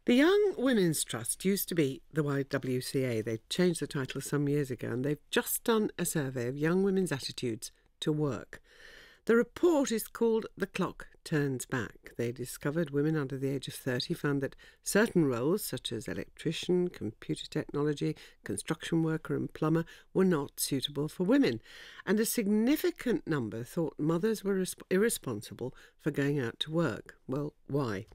The Young Women's Trust used to be the YWCA. They changed the title some years ago, and they've just done a survey of young women's attitudes to work. The report is called The Clock Turns Back. They discovered women under the age of 30 found that certain roles, such as electrician, computer technology, construction worker and plumber, were not suitable for women. And a significant number thought mothers were irresponsible for going out to work. Well, why?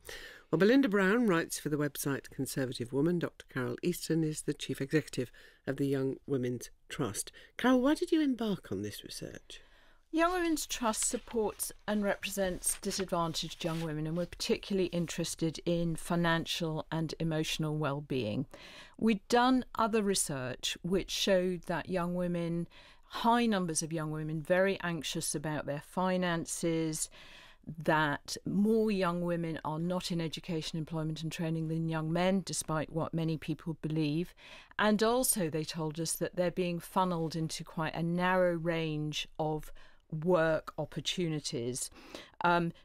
Well, Belinda Brown writes for the website Conservative Woman. Dr. Carol Easton is the chief executive of the Young Women's Trust. Carol, why did you embark on this research? Young Women's Trust supports and represents disadvantaged young women, and we're particularly interested in financial and emotional well-being. We'd done other research which showed that young women, high numbers of young women, very anxious about their finances, that more young women are not in education, employment and training than young men, despite what many people believe. And also they told us that they're being funneled into quite a narrow range of work opportunities.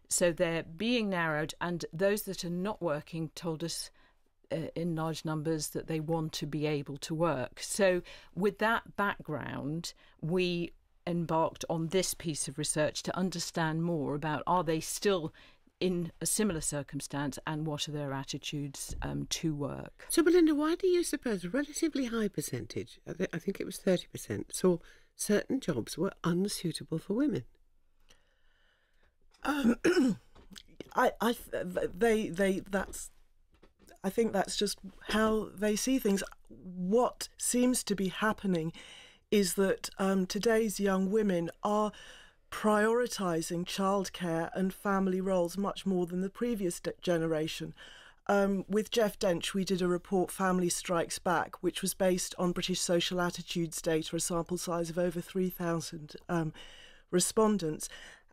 So they're being narrowed, and those that are not working told us in large numbers that they want to be able to work. So with that background, we embarked on this piece of research to understand more about, are they still in a similar circumstance, and what are their attitudes to work. So, Belinda, why do you suppose a relatively high percentage, I think it was 30%, saw certain jobs were unsuitable for women? I think that's just how they see things. What seems to be happening is that today's young women are prioritising childcare and family roles much more than the previous generation. With Jeff Dench, we did a report, Family Strikes Back, which was based on British social attitudes data, a sample size of over 3,000 respondents.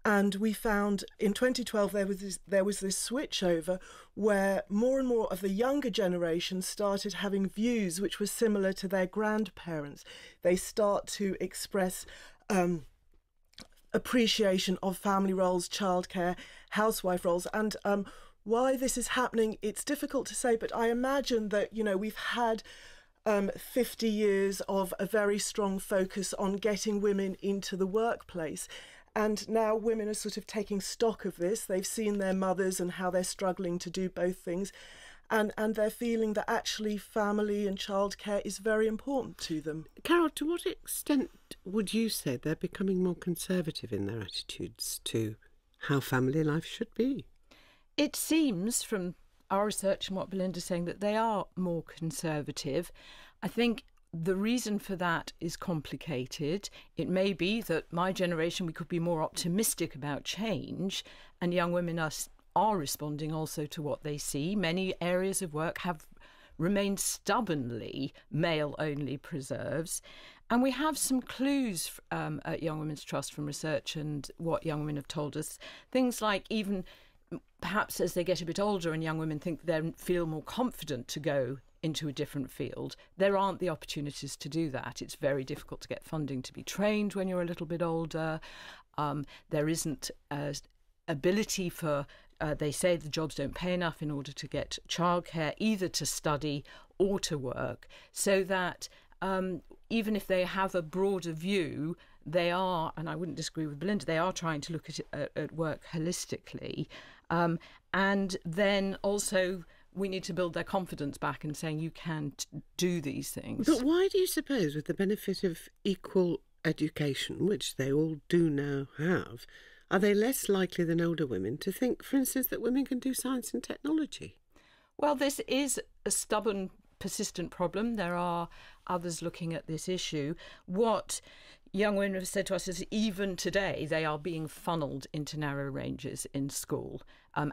And we found in 2012 there was this switchover where more and more of the younger generation started having views which were similar to their grandparents. They start to express appreciation of family roles, childcare, housewife roles. And why this is happening, it's difficult to say, but I imagine that, we've had 50 years of a very strong focus on getting women into the workplace. And now women are sort of taking stock of this. They've seen their mothers and how they're struggling to do both things. And they're feeling that actually family and childcare is very important to them. Carol, to what extent would you say they're becoming more conservative in their attitudes to how family life should be? It seems from our research and what Belinda's saying that they are more conservative. I think the reason for that is complicated. It may be that my generation, we could be more optimistic about change, and young women are responding also to what they see. Many areas of work have remained stubbornly male-only preserves. And we have some clues at Young Women's Trust from research and what young women have told us. Things like even perhaps as they get a bit older and young women think they feel more confident to go into a different field, there aren't the opportunities to do that. It's very difficult to get funding to be trained when you're a little bit older. There isn't ability for, they say the jobs don't pay enough in order to get childcare, either to study or to work, so that even if they have a broader view, they are, and I wouldn't disagree with Belinda, they are trying to look at work holistically. And then also we need to build their confidence back in saying you can do these things. But why do you suppose, with the benefit of equal education, which they all do now have, are they less likely than older women to think, for instance, that women can do science and technology? Well, this is a stubborn, persistent problem. There are others looking at this issue. What young women have said to us is even today they are being funneled into narrow ranges in school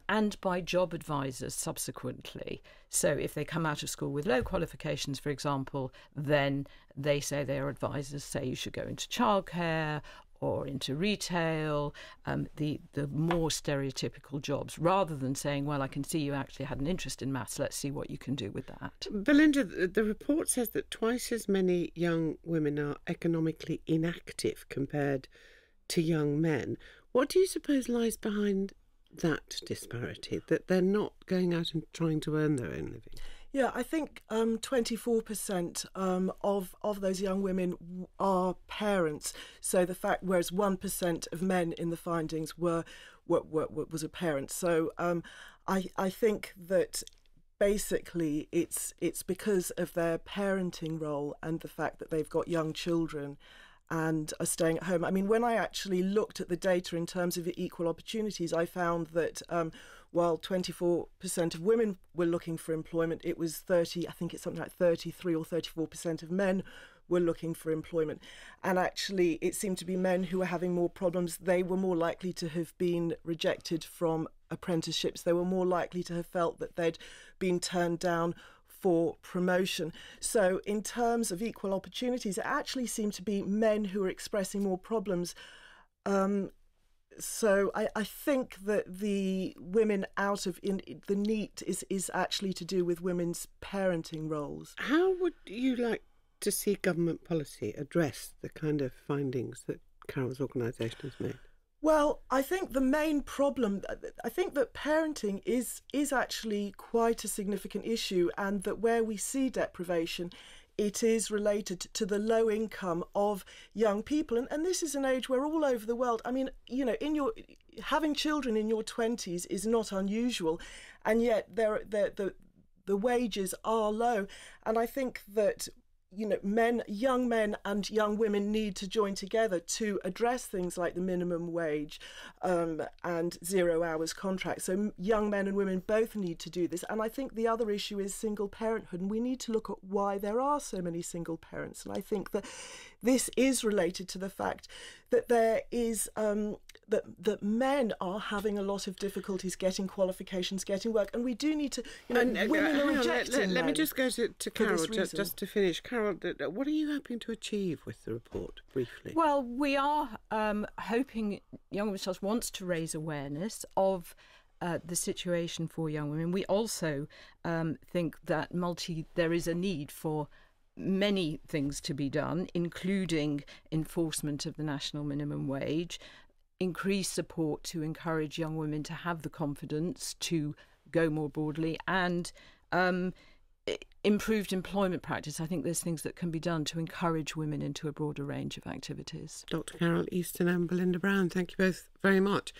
and by job advisors subsequently. So if they come out of school with low qualifications, for example, then they say their advisors say you should go into childcare or into retail, the more stereotypical jobs, rather than saying, well, I can see you actually had an interest in maths, let's see what you can do with that. Belinda, the report says that twice as many young women are economically inactive compared to young men. What do you suppose lies behind that disparity, that they're not going out and trying to earn their own living? Yeah, I think 24% of those young women are parents. So the fact, whereas 1% of men in the findings was a parent. So I think that basically it's because of their parenting role and the fact that they've got young children and are staying at home. I mean, when I actually looked at the data in terms of equal opportunities, I found that while 24% of women were looking for employment, it was 33 or 34% of men were looking for employment. And actually, it seemed to be men who were having more problems. They were more likely to have been rejected from apprenticeships. They were more likely to have felt that they'd been turned down for promotion. So in terms of equal opportunities, it actually seemed to be men who were expressing more problems. So I think that the women out of the NEET is actually to do with women's parenting roles. How would you like to see government policy address the kind of findings that Carol's organisation has made? Well, I think the main problem, I think that parenting is actually quite a significant issue, and that where we see deprivation, it is related to the low income of young people. And this is an age where all over the world, I mean, you know, having children in your 20s is not unusual, and yet the wages are low. And I think that, you know, young men and young women need to join together to address things like the minimum wage and 0 hours contracts. So young men and women both need to do this. And I think the other issue is single parenthood. And we need to look at why there are so many single parents. And I think that this is related to the fact that there is that men are having a lot of difficulties getting qualifications, getting work, and we do need to. You know, women are rejecting. Let me just go to Carol just to finish. Carol, what are you hoping to achieve with the report, briefly? Well, we are hoping Young Women's Trust wants to raise awareness of the situation for young women. We also think that there is a need for many things to be done, including enforcement of the national minimum wage, increased support to encourage young women to have the confidence to go more broadly, and improved employment practice. I think there's things that can be done to encourage women into a broader range of activities. Dr. Carol Easton and Belinda Brown, thank you both very much.